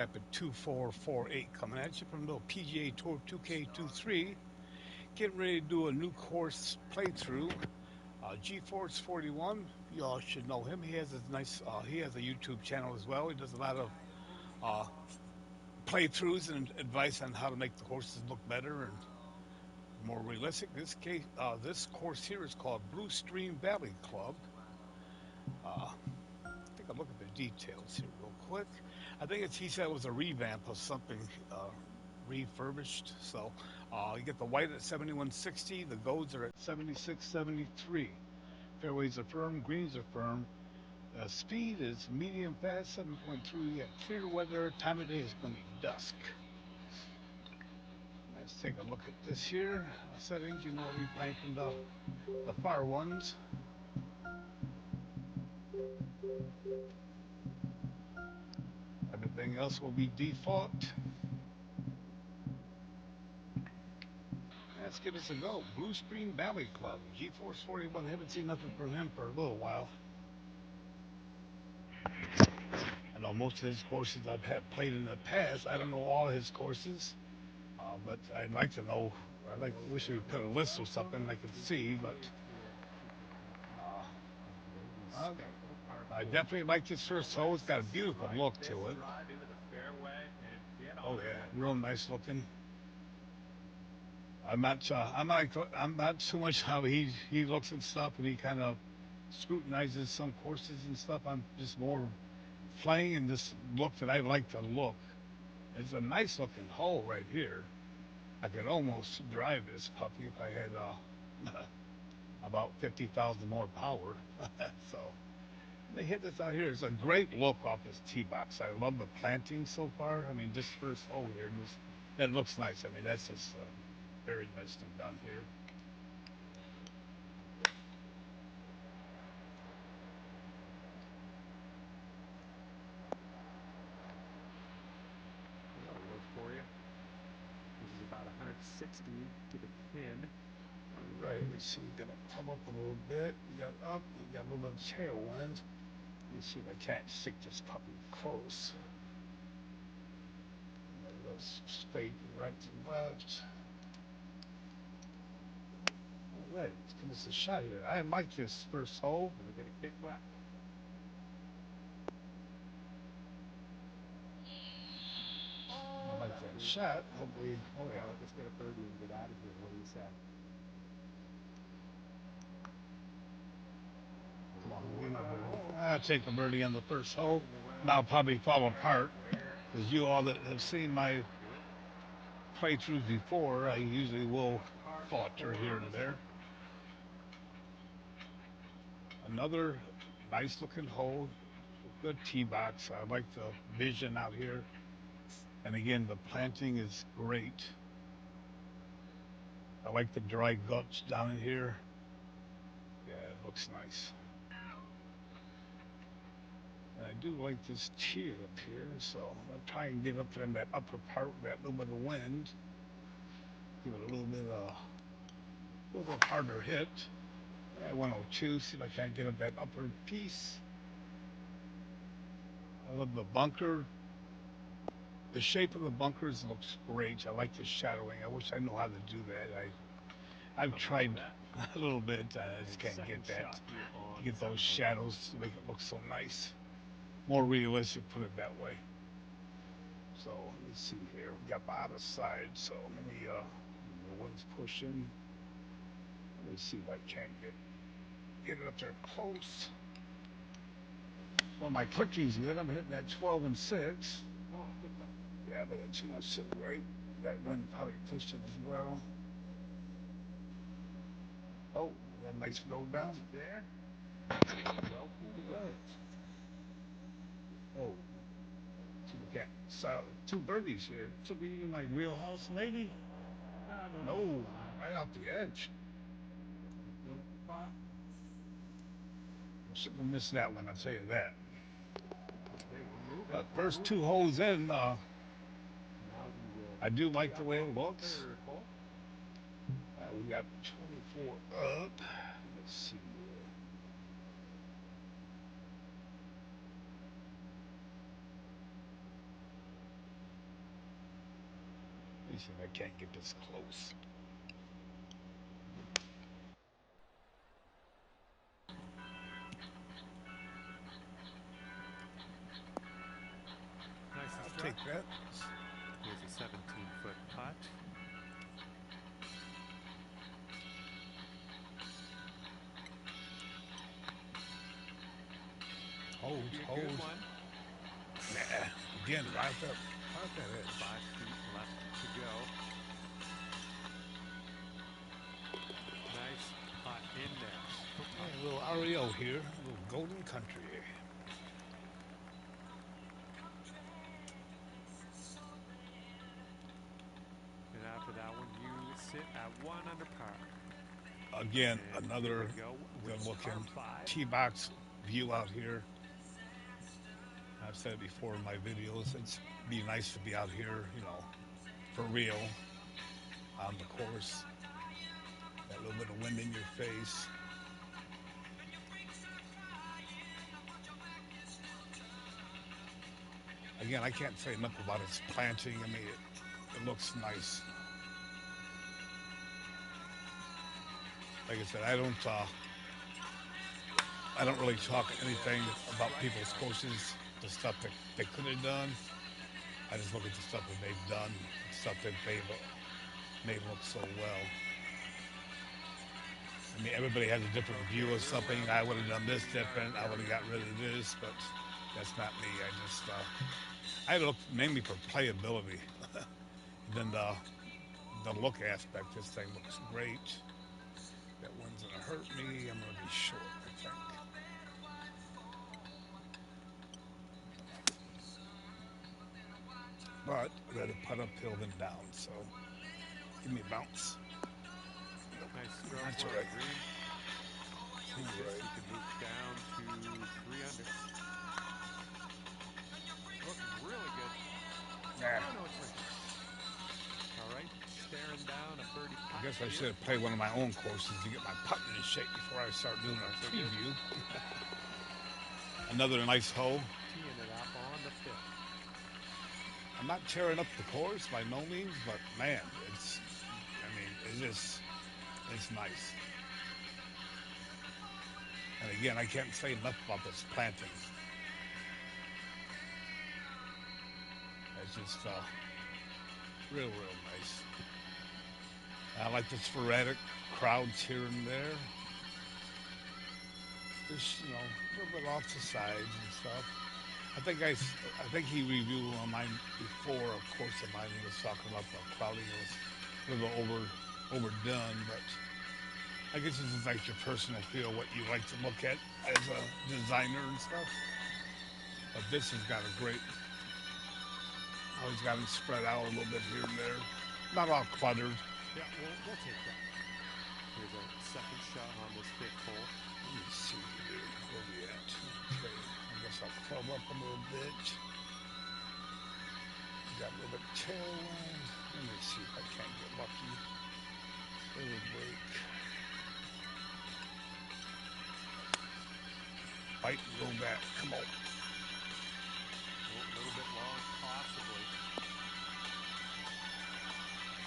Rapid 2448 coming at you from the PGA Tour 2K23. Getting ready to do a new course playthrough. G-Force 41, y'all should know him. He has a YouTube channel as well. He does a lot of uh, playthroughs and advice on how to make the courses look better and more realistic. This course here is called Blue Stream Valley Club. Uh, Take a look at the details here real quick. He said it was a revamp of something refurbished. So you get the white at 7160, the golds are at 7673. Fairways are firm, greens are firm. Speed is medium fast, 7.3. You got clear weather. Time of day is going to be dusk. Let's take a look at this here. Settings, you know, we playing from the far ones. Everything else will be default. Let's give us a go. Blue Stream Valley Club, G-Force 41. Haven't seen nothing from him for a little while. I know most of his courses I've had played in the past. I don't know all his courses, but I'd like to know. Wish we put a list or something I could see, but uh, I definitely like this first hole. It's got a beautiful look to it. Oh yeah, real nice looking. I'm not too much how he looks and stuff, and he kind of scrutinizes some courses and stuff. I'm just more playing and this look that I like to look. It's a nice looking hole right here. I could almost drive this puppy if I had about 50,000 more power. So they hit this out here. It's a great look off this tee box. I love the planting so far. I mean, this first hole here, that looks nice. I mean, that's just very nicely done here. That'll work for you. This is about 160 to the pin. Right, let's see, gonna come up a little bit. We got up, we got a little bit of tailwind. Let's see if I can't stick this puppy close. Let's straight right to left. All right, let's give us a shot here. I like this first hole. We're going to kick back. I like that shot. Hopefully, oh yeah. Let's get a birdie and get out of here. What do you say? Come on, I'll take a birdie on the first hole. And I'll probably fall apart. Because you all that have seen my playthroughs before, I usually will falter here and there. Another nice looking hole, good tee box. I like the vision out here. And again, the planting is great. I like the dry guts down in here. Yeah, it looks nice. And I do like this tee up here, so I'm gonna try and get up in that upper part with that little bit of wind. Give it a little bit harder hit. Yeah, 102. See if I can't get up that upper piece. I love the bunker. The shape of the bunkers looks great. I like the shadowing. I wish I knew how to do that. I've tried a little bit. I just can't get that. To get those shadows to make it look so nice. More realistic, put it that way. So let me see here. We got the other side. So let me the wind's pushing. Let me see if I can't get it up there close. Well, my clicking's good. I'm hitting that 12 and 6. Yeah, but it's too much to the right. That wind probably pushed it as well. Oh, that nice go down there. Right. Oh, so we got two birdies here. This will be in my wheelhouse, maybe. No, right off the edge. Shouldn't have missed that one, I'll tell you that. First two holes in, I do like the way it looks. We got 24 up. Let's see. Let me see if I can't get this close. Nicely I'll struck. take that. Here's a 17-foot putt. Hold, Be a hold. good one. Nah. Again, right that edge. 5 feet left to go. Nice putt in there. Super putt. Yeah, a little REO here, a little Golden Country. And after that one, you sit at 1 under par. Again, And here another we go with good looking par 5. tee box view out here. I've said it before in my videos. It's be nice to be out here, for real on the course. That little bit of wind in your face. Again, I can't say enough about its planting. I mean, it looks nice. Like I said, I don't really talk anything about people's courses, the stuff that they could have done. I just look at the stuff that they've done, the stuff that they've made look so well. I mean, everybody has a different Okay, view of we're something. around the I would have done this 280 yard different. I would have area got rid here. of this, but that's not me. I look mainly for playability than the look aspect. This thing looks great. That one's gonna hurt me. I'm gonna be short, I think. But I'd rather putt uphill than down. So give me a bounce. Nope, Nice stroke that's all on the right. green. Take All this, right. you can move down to 3 under. Looking really good. Nah. Oh, no, it's right there. All right, staring down a birdie I putt guess I here. should have played one of my own courses to get my putting in shape before I start So doing far, a so good. preview. Another nice hole. Teeing it up on the 5th. I'm not tearing up the course by no means, but man, it's nice. And again, I can't say enough about this planting. It's just real nice. I like the sporadic crowds here and there. Just a little bit off the sides and stuff. I think he reviewed on mine before, a course of mine. He was talking about the crowding. It was a little overdone, but I guess this is like your personal feel, what you like to look at as a designer and stuff. But this has got a great. Always got them spread out a little bit here and there. Not all cluttered. Yeah, we'll take that. Here's a second shot on this 5th hole. Let me see here. Where we at? Okay. I guess I'll club up a little bit. Got a little bit of tailwind. Let me see if I can't get lucky. Little break. Bite and go back. Come on. Oh, a little bit long, possibly.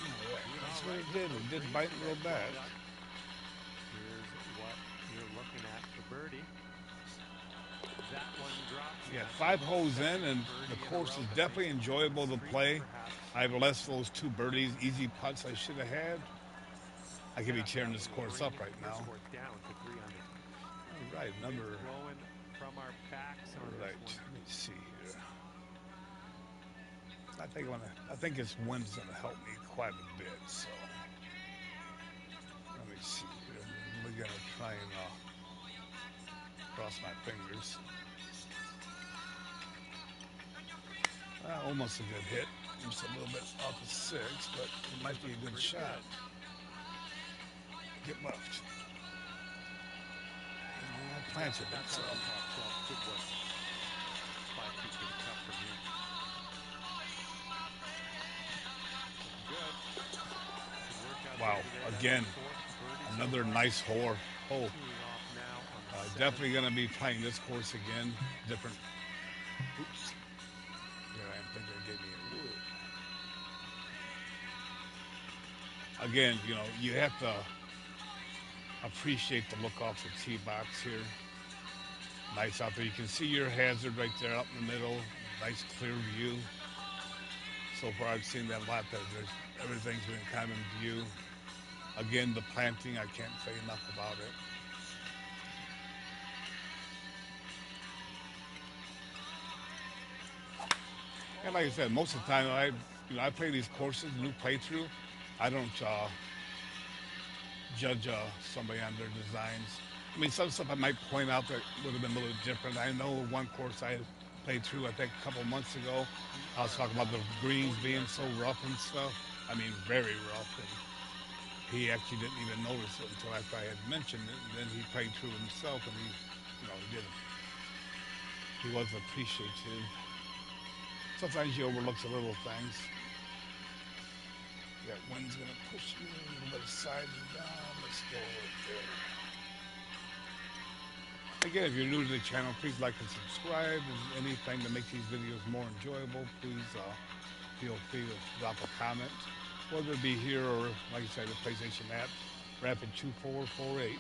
All right. Doing That's all what right it with did. those It did greens bite and today. go Well back. done. Here's what you're looking at for birdie. That one drops. Yeah, That's five your holes in, second and the birdie in a course row is that makes definitely it a enjoyable to streak, play. perhaps. I've less those two birdies, easy putts I should have had. I could And be after tearing that this one, will course bring up right your now. score down to 3 under. All right, Winds number. blowing from our backs on All this right, one. let me see here. I think this wind's gonna help me quite a bit. So let me see here. We're gonna try and cross my fingers. Almost a good hit. Just a little bit off the 6, but it might be a good Pretty shot. good. Get left. I planted it, That's so. out on top shelf. Good work. 5 feet to the cup from here. Looking good. Good work out there Wow, today. That's again, your 4th birdie so another far. nice hole. Oh, Teeing off now on the 7th. definitely going to be playing this course again. Different. Oops. Yeah, I think they gave me a wood. again, you have to appreciate the look off the tee box here. Nice out there. You can see your hazard right there up in the middle. Nice clear view. So far, I've seen that a lot. That everything's been kind of in view. Again, the planting, I can't say enough about it. And like I said, most of the time I play these courses, new playthrough. I don't judge somebody on their designs. I mean, some stuff I might point out that would have been a little different. I know one course I played through, I think a couple months ago. We I was are talking about about the greens 40 being yards so out. rough and stuff. I mean, very rough. And he actually didn't even notice it until after I had mentioned it. And then he played through himself, and he did. He was appreciative. Sometimes you overlook the little things. That wind's gonna push me a little bit aside and down. Let's go right there. Again, if you're new to the channel, please like and subscribe. And anything to make these videos more enjoyable, please feel free to drop a comment. Whether it be here or, like I said, the PlayStation app, Rapid 2448.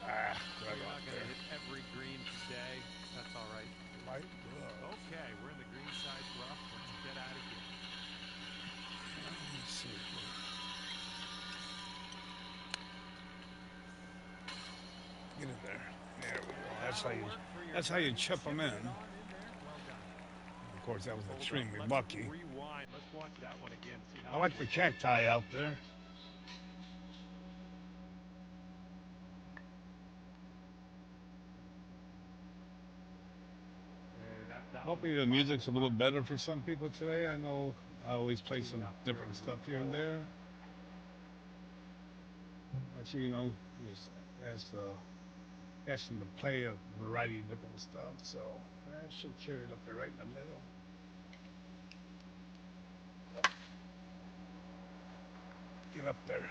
Ah, Well, right you're off not going to there. hit every green today. That's all right. Light glove. Okay, we're in the green side rough. Let's get out of here. Let's see. Get in there. There we go. That's how That'll you. work for your That's how you birdie. chip them Chipping it in. on in there. Well done. Of course, that was Hold up. extremely Let's lucky. rewind. Let's watch that one again. See I how he like the hits it. cacti out there. That one Hopefully the music's a little better for some people today. I know I always play teed some up here different on stuff green here and 4. there. But just ask them to play a variety of different stuff. So I should carry it up there right in the middle. Get up there.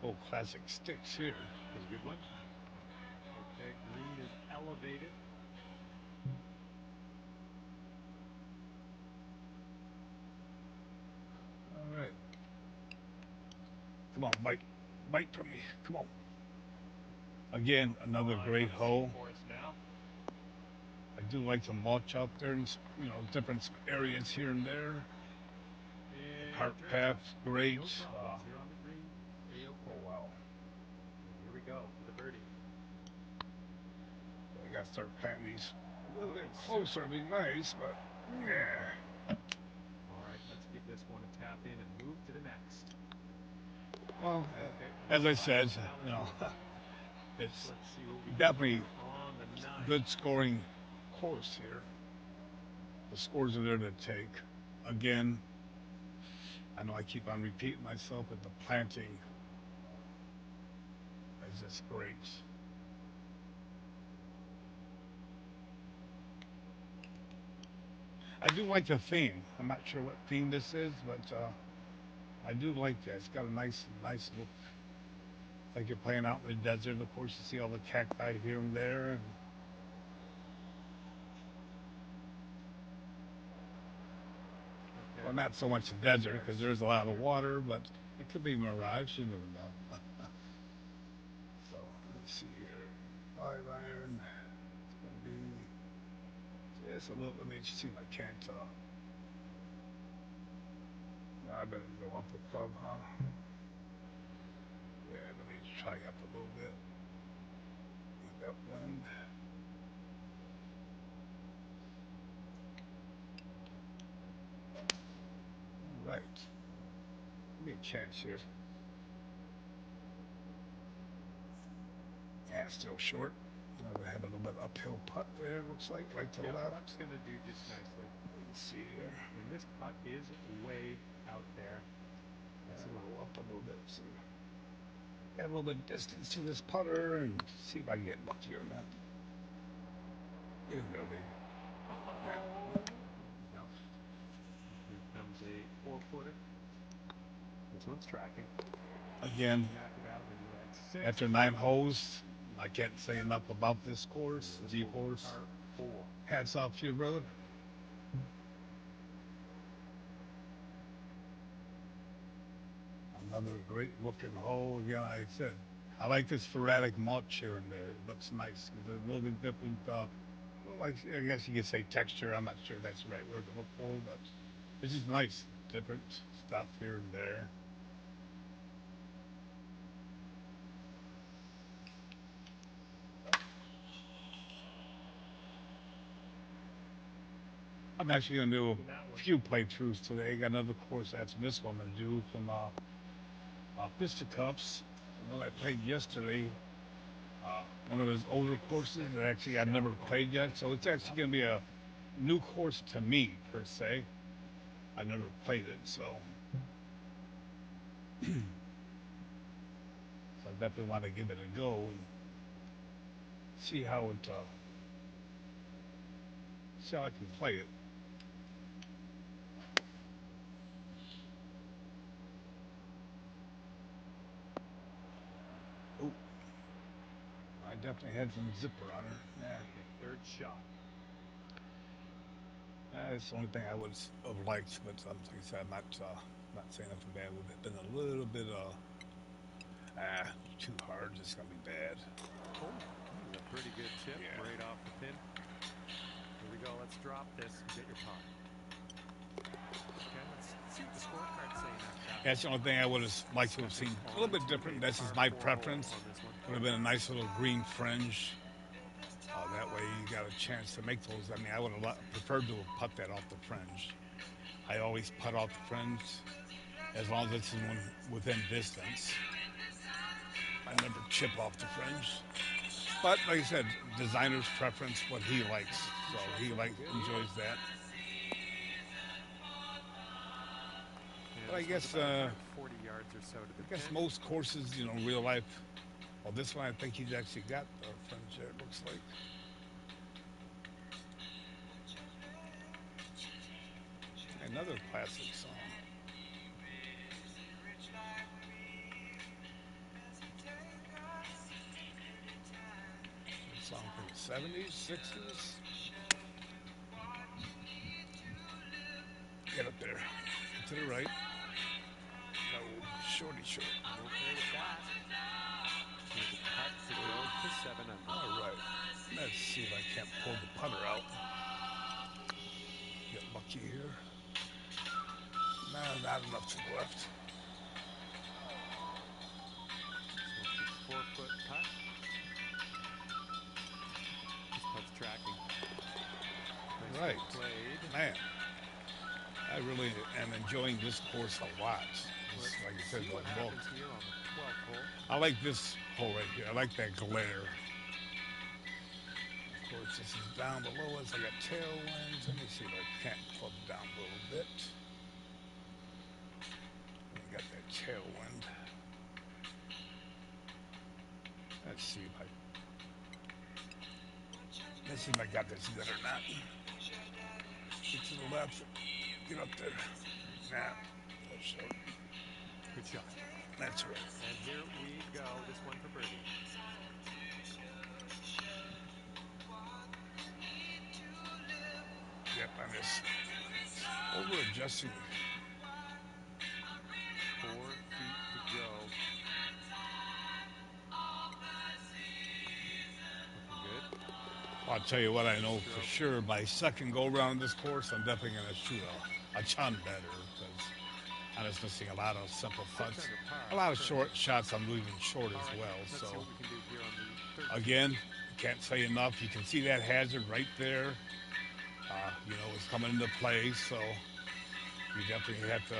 Oh, classic sticks here. That's a good one. Okay, green is elevated. All right. Come on, bite from me. Come on. Again, another great hole. For us now. I do like to mulch out there in different areas here and there. Cart And turns path, out great. no problems here on the green. Oh wow. Here we go for the birdie. I gotta start planting these a little bit closer. It'd be nice, but yeah. All right, let's give this one a tap in and move to the next. Well, Okay, as I looks like said, Sal you is know, moving. it's Let's see what we got definitely on the 9. good scoring course here. The scores are there to take. Again, I know I keep on repeating myself, but the planting is just great. I do like the theme. I'm not sure what theme this is, but I do like that. It's got a nice look. Like you're playing out in the desert. Of course, you see all the cacti here and there. And, Okay, well, not so much the desert because there's a lot of water, but it could be mirage. You never know. So let's see here. 5 iron. It's gonna be just a little. Let me see if I can't. I better go up the club, huh? Yeah, let me try up a little bit with that wind. Right. Give me a chance here. Yeah, still short. I have a little bit uphill putt there. Looks like right to the yeah, left. putt's going to do just nicely. Let's see here. And this putt is way out there. Let's go up a little bit. See. Got a little bit of distance to this putter and see if I can get lucky or not. Get in there, baby. Uh-oh. No. Here comes a 4-footer. This one's tracking. Again, Knock it out when you had 6. after 9 holes, I can't say enough about this course. This will be G-Force. par 4. Hats off to you, brother. Another great looking hole. Yeah, like I said, I like this sporadic mulch here and there. It looks nice. It's a little bit different, like I guess you could say texture. I'm not sure that's the right word to look for, but it's just nice. Different stuff here and there. I'm actually going to do That a one. few playthroughs today. Got another course after this one I'm going to do from Fisticuffs. The one I played yesterday. One of his older courses that actually I've never played yet. So it's actually going to be a new course to me, per se. I never played it, so I definitely want to give it a go and see how it, see how I can play it. Ooh, I definitely had some zipper on her. Yeah. Okay, third shot. That's the only thing I would have liked, but like I said, not saying nothing bad. Would have been a little bit too hard. It's gonna be bad. Oh, that was a pretty good tip Yeah, right off the pin. Here we go. Let's drop this and get your putt. Okay, let's see what the scorecard's saying after that that's one. the only thing I would have liked to have Stepping seen. A little on bit to different. a That's just par my four hole preference. on this one. Would have been a nice little green fringe. That way you got a chance to make those. I mean, I would have preferred to have put that off the fringe. I always putt off the fringe as long as it's within distance. I never chip off the fringe. But like I said, designer's preference, what he likes. Oh, tee So shot's he looking good here. enjoys that. And But this one's about 140 yards or so to the I guess pin. most courses, real life. Well, this one I think he's actually got the fringe there. It looks like another classic song. A song from the '70s, '60s. Get up there, to the right. No, shorty short. Won't play with that. Here's a putt to go to 7 under. All right. Let's see if I can't pull the putter out. Get lucky here. No, not enough to the left. Smoky 4-foot putt. This putt's tracking. Nicely Right. played. Man, I really am enjoying this course a lot. Let's Like I said, see what well, happens here on the 12th hole. I like this hole right here. I like that glare. Of course, this is down below us. I got tailwinds. Let me see if I can't club down a little bit. I got that tailwind. Let's see if I let's see if I got this good or not. Get to the left. Get up there. Nah. That's short. Good shot. That's right. And here we go. This one for birdie. Yep, I miss. Over adjusting. 4 feet to go. Looking good. I'll tell you what I know for Stroke. sure. My second go around this course, I'm definitely going to shoot a ton better because I'm just missing a lot of simple 6 putts. under A par lot of short currently. shots I'm leaving short All as right, well. let's So, see what we can do here on the 13th. again, can't say enough. You can see that hazard right there. It's coming into play. So, you definitely have to,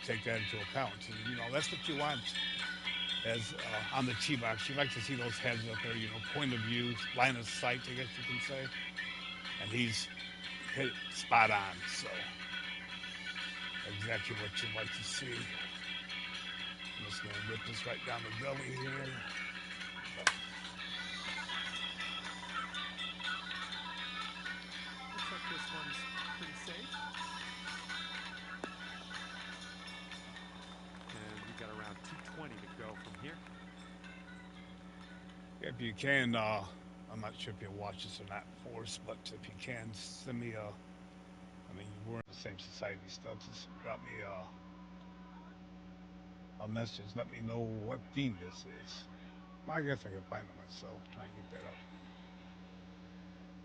take that into account. And, that's what you want as on the tee box. You like to see those heads up there, point of view, line of sight, I guess you can say. And he's hit it spot on. So exactly what you'd like to see. I'm just gonna rip this right down the gully here. Looks like this one's pretty safe. And we got around 220 to go from here. If you can, I'm not sure if you'll watch this or not, Force, but if you can, send me a. I mean, we're in the same society stuff. Just drop me a message. Let me know what theme this is. I guess I can find it myself. Try and get that up.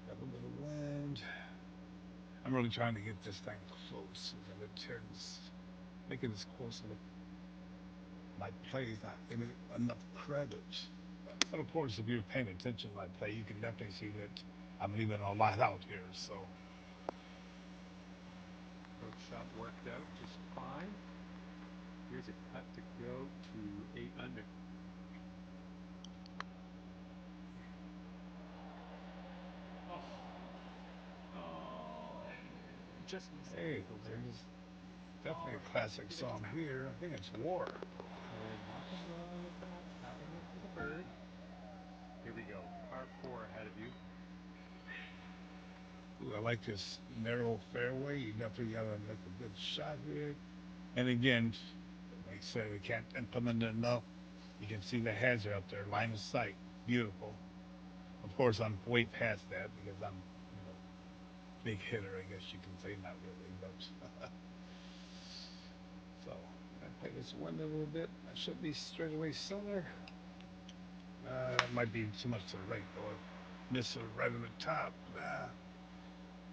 Got a little wind. I'm really trying to get this thing close. And it turns, making this close to my plays, not giving it enough credit. But of course, if you're paying attention to my play, you can definitely see that I'm leaving a lot out here. So, Approach shot worked out just fine. Here's a cut to go to 8 under. Oh, oh, just missed the hey, eagles there. there's definitely a classic song here. I think it's War. And nothing wrong with that. Tapping it for the bird. Here we go. Par 4 ahead of you. Ooh, I like this narrow fairway. You definitely got to make a good shot here. And again, like I said, we can't implement it enough. You can see the hazard out there, line of sight, beautiful. Of course, I'm way past that because I'm, big hitter, I guess you can say, not really, but so I play this wind a little bit. I should be straight away center. It might be too much to the right though. Miss it right on the top.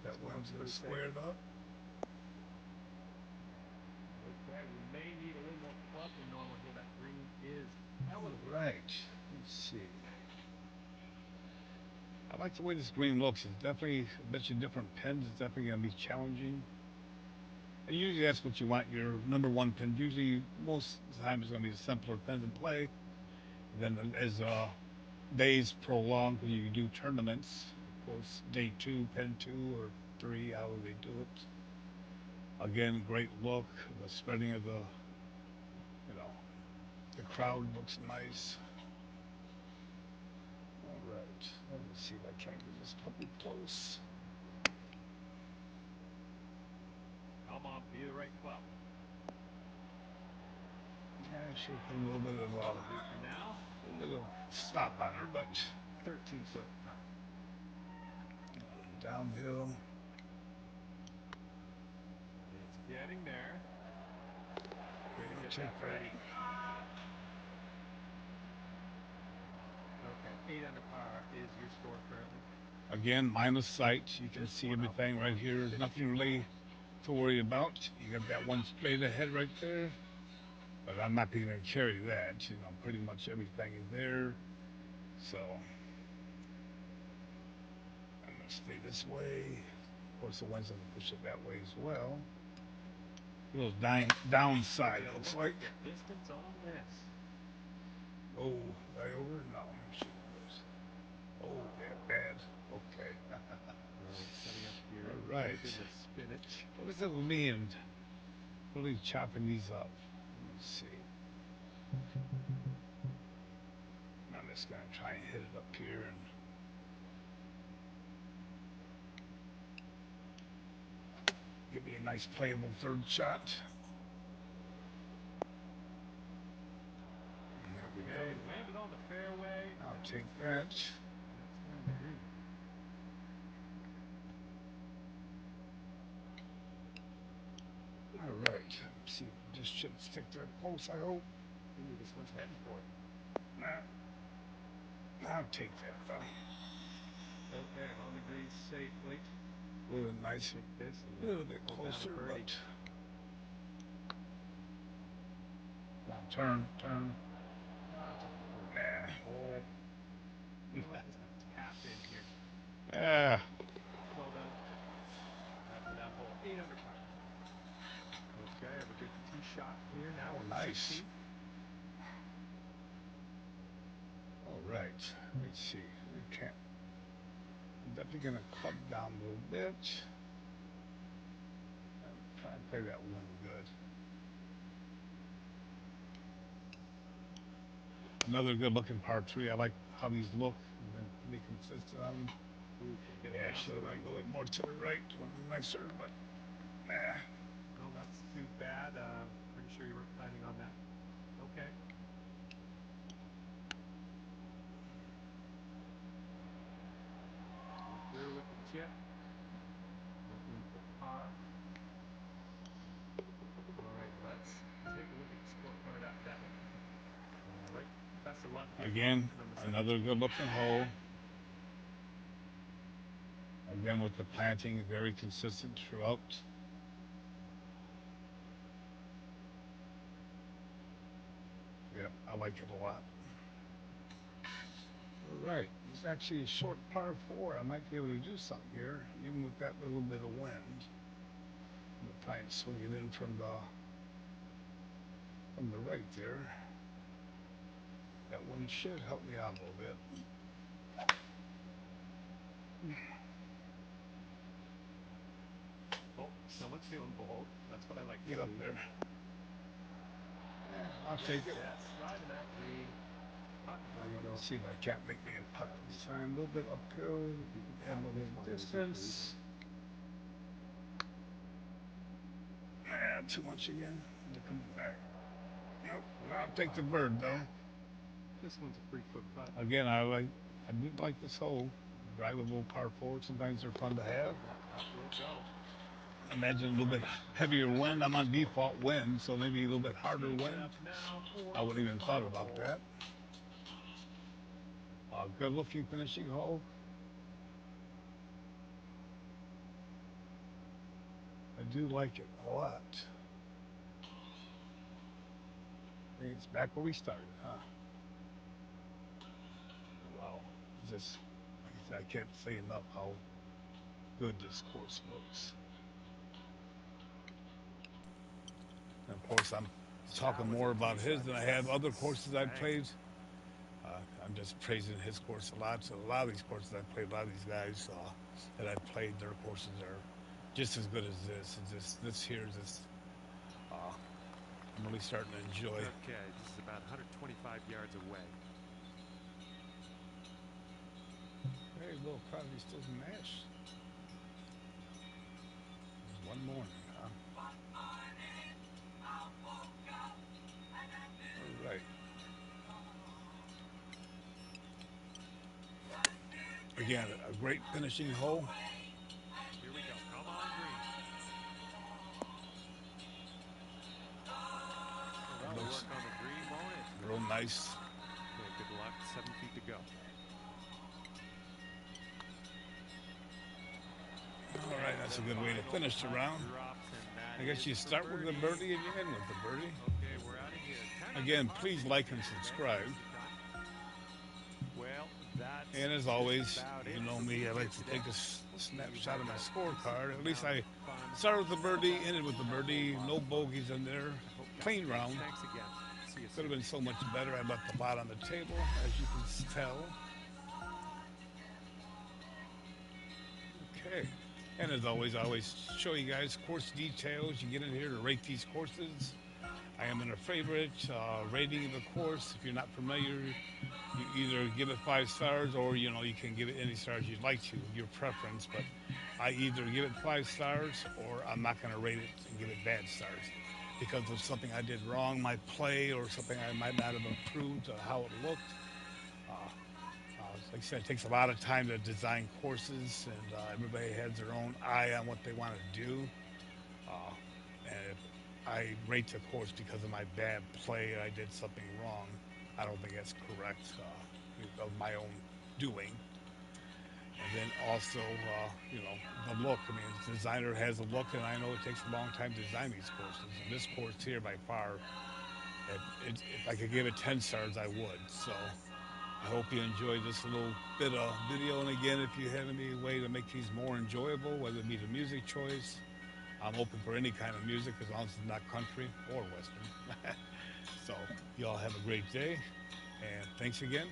That one's gonna square it up. Okay, we may need a little more club than normal here. That green is elevated. Right. Let's see. I like the way this green looks. It's definitely a bunch of different pins. It's definitely gonna be challenging. And usually that's what you want. Your number one pin. Usually most of the time it's gonna be the simpler pin to play. And then as days prolong, when you do tournaments, of course, day two, pin two or three, how they do it. Again, great look. The spreading of you know, the crowd looks nice. All right. Let me see if I can get this puppy close. Come on, be the right club. Yeah, I should put a little bit of That'll do for now. a little stop on her, but 13 foot downhill. It's getting there. Way to I'll get take that that. birdie. Okay, 8 under par is your score currently. Again, minus sight. You can see everything right here. Nothing really to worry about. You got that one straight ahead right there. But I'm not going to carry that. Pretty much everything is there. So I'm going to stay this way. Of course, the wind's going to push it that way as well. A little downside, it looks like. Distance on this. Oh, right over? No. Oh, yeah, bad. Okay. Right, setting up here. All right. Into the spinach. What does it mean? Really chopping these up. Let's see. I'm just going to try and hit it up here and give me a nice playable third shot. There we Okay, go. landed on the fairway. I'll take that. That's down the green. All right. Let's see. This should stick to the post, I hope. Ooh, this one's heading for it. Nah, I'll take that, though. Okay, on the green safely. A little nice. Take this A and little bit hold down closer, a birdie. but. Now turn. Nah. Oh. Just a tap in here. Yeah. Well done. For that hole. 8 under par. Okay, I have a good tee shot here now. Oh, On nice. 16. All right. Let's see. We can't. I'm definitely going to club down a little bit. I'm trying to play that one good. Another good looking par three. I like how these look. I've been pretty consistent on them. Ooh, can get Yeah, it down should to have the went right. a little more to the right. Would have been nicer, but nah. No, that's too bad. Pretty sure you weren't planning on that. Okay. We're through with the chip. Looking for par. All right, let's take a look at the scorecard after that Again, another good looking hole. Again, with the planting, very consistent throughout. Yeah, I like it a lot. All right, it's actually a short par four. I might be able to do something here, even with that little bit of wind. I'm gonna try and swing it in from the right there. That wind should help me out a little bit. Oh, someone's feeling bold. That's what I like. Get up there. I'll take it. Yes, driving that green. Putt. Let's see if I can't make me a putt this time. A little bit uphill, add a little distance. Too much again. They're coming back. Nope. I'll take the bird though. This one's a 3-foot putt. Again, I do like this hole. Drivable par four. Sometimes they're fun to have. Putt will go. Imagine a little bit heavier wind. I'm on default wind, so maybe a little bit harder Teeing it wind. up now for I wouldn't even the thought final about hole. that. Good looking finishing hole. I do like it a lot. I think it's back where we started, huh? Wow. Just, like I said, I can't say enough how good this course looks. And of course, I'm That talking was a more about his than I have other courses I've thank you. played. I'm just praising his course a lot. So a lot of these courses I've played, a lot of these guys that I've played, their courses are just as good as this. It's just this here is just uh, I'm really starting to enjoy. Okay, this is about 125 yards away. Very little crowd. He still smashed. One morning, huh? All right. Again, a great finishing hole. Here we go. Come on, green. Well, It that'll looks work on the green, won't it? real nice. Okay, good luck. 7 feet to go. All right, And that's the a good way to final finish the putt round. drops, and that I guess is you for start with the birdie. birdie and you end with the birdie. Okay, we're out of here. 10 under Again, par please like and 15 today. subscribe. Nicely done. Well, that's And as just always, about you it know for me, me I here like to today. take a Hope you snapshot had of my a decent scorecard. At least amount of I fun. started with the birdie, That ended with was the a whole birdie. lot No of fun. bogeys in there. I hope that Clean helps. round. Thanks again. See you Could have soon. been so much better. I left a lot on the table, as you can tell. Okay. And as always, I always show you guys course details. You get in here to rate these courses. I am in a favorite rating of the course. If you're not familiar, you either give it 5 stars or you can give it any stars you'd like to, your preference. But I either give it 5 stars or I'm not going to rate it and give it bad stars because of something I did wrong, my play, or something I might not have improved how it looked. Uh, like I said, it takes a lot of time to design courses, and everybody has their own eye on what they want to do. Uh, and if I rate the course because of my bad play and I did something wrong, I don't think that's correct of my own doing. And then also, the look. I mean, the designer has a look, and I know it takes a long time to design these courses. And this course here, by far, if I could give it 10 stars, I would. So I hope you enjoyed this little bit of video. And again, if you have any way to make these more enjoyable, whether it be the music choice, I'm open for any kind of music as long as it's not country or western. So y'all have a great day, and thanks again.